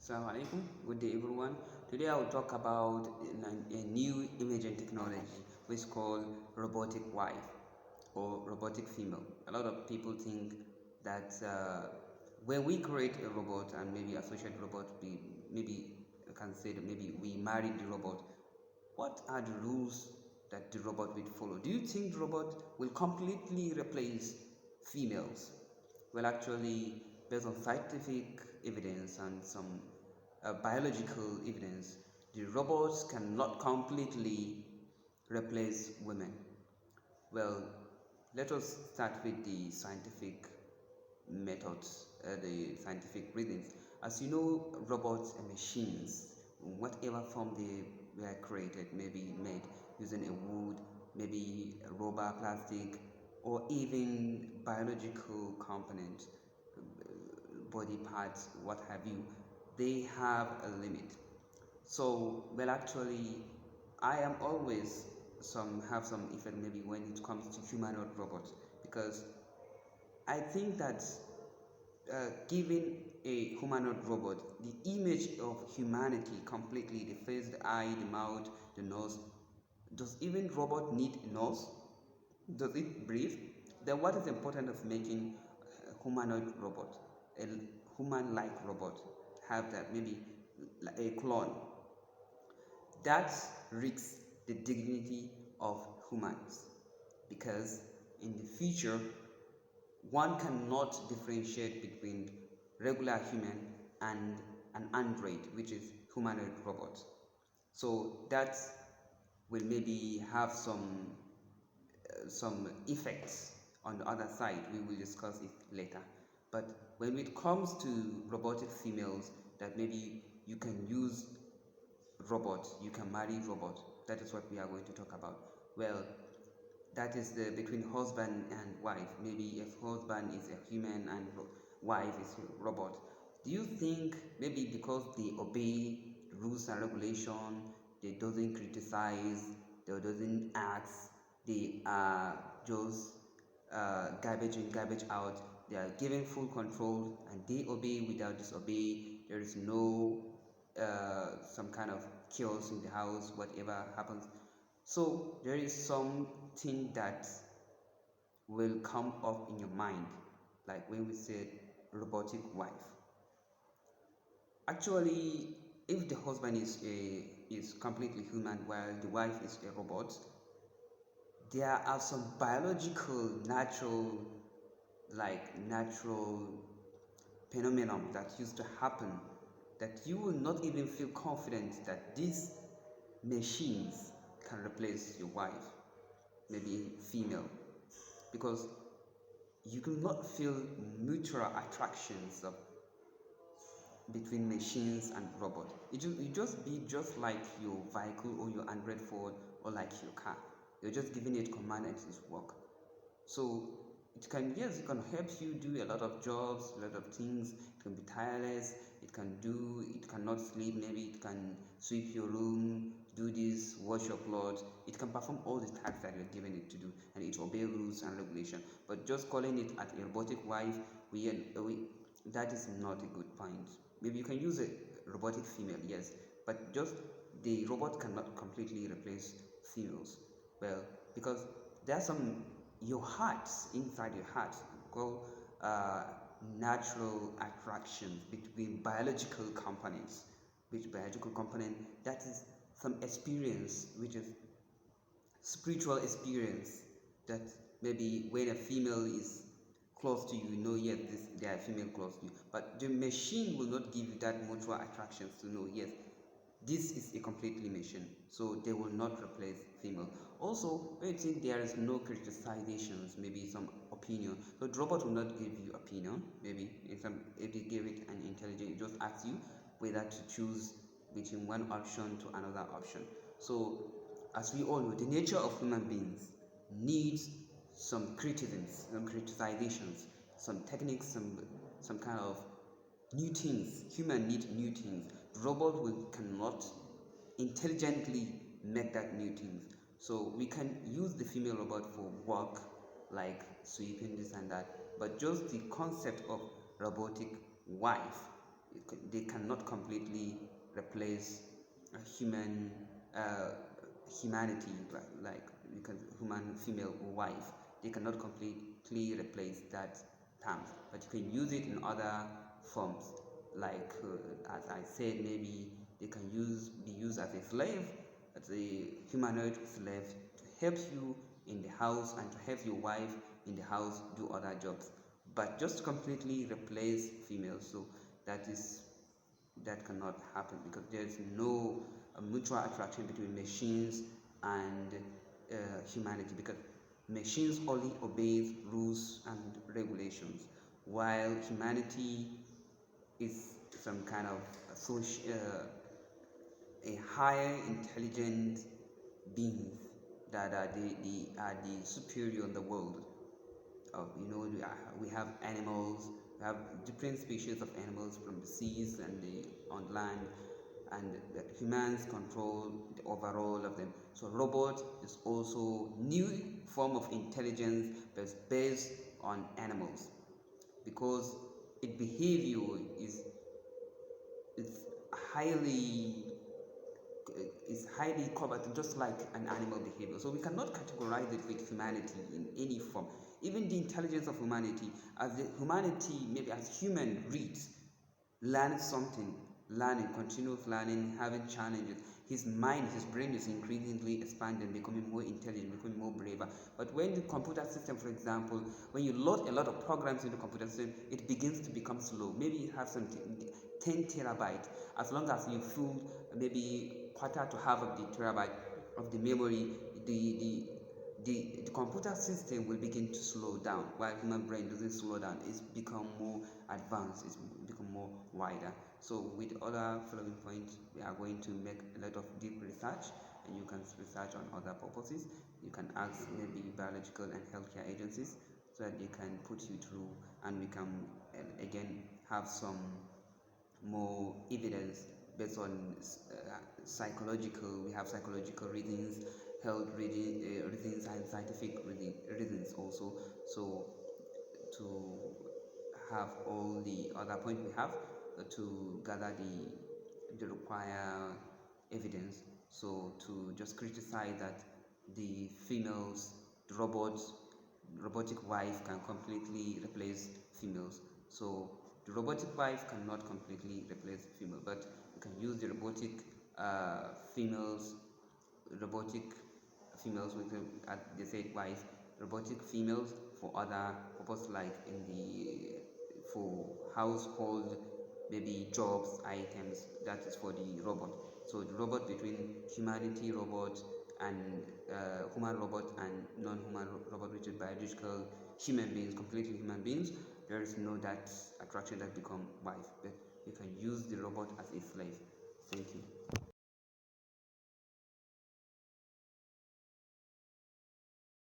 Assalamu alaikum. Good day, everyone. Today I will talk about a new imaging technology which is called robotic wife or robotic female. A lot of people think that when we create a robot and maybe associate robot, maybe I can say that maybe we married the robot. What are the rules that the robot will follow? Do you think the robot will completely replace females? Well, actually, based on scientific evidence and some biological evidence, the robots cannot completely replace women. Well, let us start with the scientific methods, the scientific reasons. As you know, robots and machines, whatever form they were created, maybe made using a wood, maybe a rubber, plastic, or even biological components, body parts, what have you, they have a limit. So, well, actually, I am always some effect maybe when it comes to humanoid robots because I think that giving a humanoid robot the image of humanity completely, the face, the eye, the mouth, the nose. Does even robot need a nose? Does it breathe? Then what is important of making a humanoid robot, a human-like robot, have that maybe a clone? That risks the dignity of humans because in the future one cannot differentiate between regular human and an android, which is humanoid robot. So that will maybe have some effects on the other side. We will discuss it later. But when it comes to robotic females, that maybe you can use robot, you can marry robot. That is what we are going to talk about. Well, that is the between husband and wife. Maybe if husband is a human and wife is a robot, do you think maybe because they obey rules and regulation, they doesn't criticize, they doesn't ask, they are just garbage in, garbage out, they are given full control and they obey without disobey, there is no some kind of chaos in the house, whatever happens. So there is something that will come up in your mind, like when we said robotic wife. Actually, if the husband is completely human while the wife is a robot, there are some biological, natural phenomenon that used to happen that you will not even feel confident that these machines can replace your wife, maybe female, because you will not feel mutual attractions between machines and robot. It will just be just like your vehicle or your Android phone or like your car. You're just giving it command and it work. So it can, yes, it can help you do a lot of jobs, a lot of things. It can be tireless. It cannot sleep. Maybe it can sweep your room, do this, wash your clothes. It can perform all the tasks that you're giving it to do, and it obey rules and regulation. But just calling it a robotic wife, that is not a good point. Maybe you can use a robotic female, yes, but just the robot cannot completely replace females. Well, because there are some your heart inside your heart go natural attractions between biological components, which biological component, that is some experience which is spiritual experience, that maybe when a female is close to you, know, yes, they are female close to you, but the machine will not give you that mutual attractions to know, yes, this is a completely machine, so they will not replace female. Also, when you think there is no criticizations, maybe some opinion, so the robot will not give you opinion. Maybe if they give it an intelligence, it just asks you whether to choose between one option to another option. So as we all know, the nature of human beings needs some criticisms, some criticizations, some techniques, some kind of new things. Human need new things. Robot cannot intelligently make that new things. So we can use the female robot for work like sweeping this and that, but just the concept of robotic wife they cannot completely replace a human uh, humanity, like human female or wife. They cannot completely replace that term, but you can use it in other forms, like as I said, maybe they can be used as a slave, as a humanoid slave, to help you in the house and to help your wife in the house do other jobs, but just completely replace females. So that is that cannot happen, because there is no mutual attraction between machines and humanity, because machines only obey rules and regulations, while humanity is some kind of a higher intelligent beings that are the superior in the world. We have animals, we have different species of animals from the seas and the on land, and the humans control the overall of them. So robot is also new form of intelligence that's based on animals, because its behavior is highly is highly covered, just like an animal behavior. So we cannot categorize it with humanity in any form. Even the intelligence of humanity, as the humanity, maybe as human reads, learns something, learning, continuous learning, having challenges. His mind, his brain is increasingly expanding, becoming more intelligent, becoming more braver. But when the computer system, for example, when you load a lot of programs into the computer system, it begins to become slow. Maybe you have some 10 terabyte. As long as you fill maybe quarter to half of the terabyte of the memory, the computer system will begin to slow down, while human brain doesn't slow down. It's become more advanced, it's become more wider. So with other following points, we are going to make a lot of deep research, and you can research on other purposes. You can ask maybe biological and healthcare agencies, so that they can put you through, and we can again have some more evidence based on psychological. We have psychological reasons, health reasons, and scientific reasons also. So to have all the other points we have, to gather the required evidence. So to just criticize that the females, the robotic wife can completely replace females. So the robotic wife cannot completely replace female, but you can use the females, robotic females with they say wife, robotic females for other purpose, like for household, maybe jobs, items. That is for the robot. So the robot between humanity robot and human robot and non-human robot, which is biological human beings, completely human beings, there is no that attraction that become wife, but you can use the robot as a slave. Thank you.